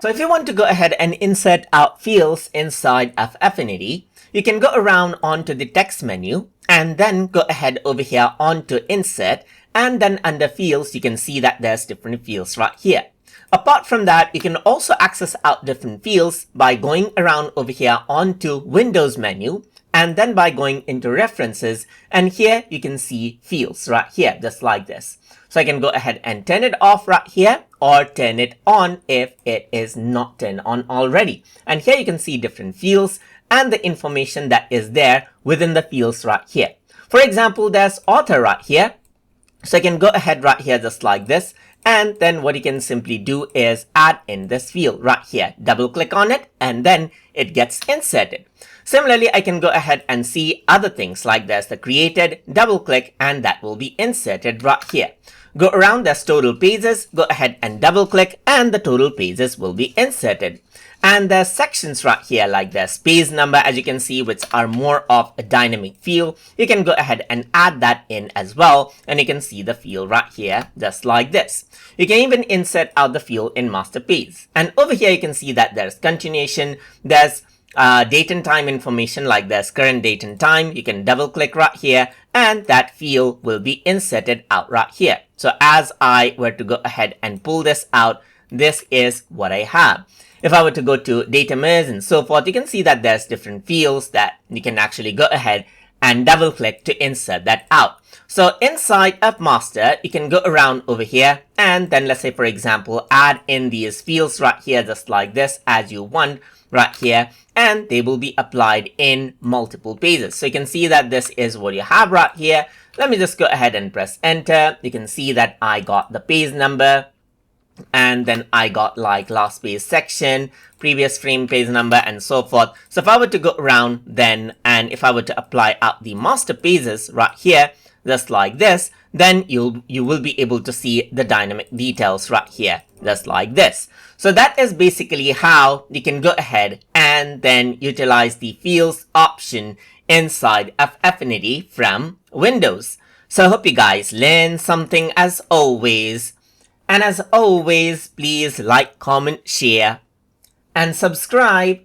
So if you want to go ahead and insert out fields inside of Affinity, you can go around onto the text menu and then go ahead over here onto insert, and then under fields you can see that there's different fields right here. Apart from that, you can also access out different fields by going around over here onto Windows menu and then by going into references, and here you can see fields right here just like this. So I can go ahead and turn it off right here or turn it on if it is not turned on already. And here you can see different fields and the information that is there within the fields right here. For example, there's author right here. So I can go ahead right here just like this, and then what you can simply do is add in this field right here. Double click on it and then it gets inserted. Similarly, I can go ahead and see other things like there's the created, double click, and that will be inserted right here. Go around, there's total pages, go ahead and double click and the total pages will be inserted. And there's sections right here like there's page number, as you can see, which are more of a dynamic field. You can go ahead and add that in as well, and you can see the field right here just like this. You can even insert out the field in master page. And over here you can see that there's continuation, there's date and time information like there's current date and time. You can double click right here and that field will be inserted out right here. So as I were to go ahead and pull this out, this is what I have. If I were to go to data mirrors and so forth, you can see that there's different fields that you can actually go ahead and double click to insert that out. So inside of master, you can go around over here and then let's say, for example, add in these fields right here just like this as you want right here, and they will be applied in multiple pages. So you can see that this is what you have right here. Let me just go ahead and press enter. You can see that I got the page number, and then I got like last page section, previous frame page number, and so forth. So if I were to go around then, and if I were to apply out the master pages right here, just like this, then you will be able to see the dynamic details right here, just like this. So that is basically how you can go ahead and then utilize the fields option inside of Affinity from Windows. So I hope you guys learned something as always. And as always, please like, comment, share, and subscribe.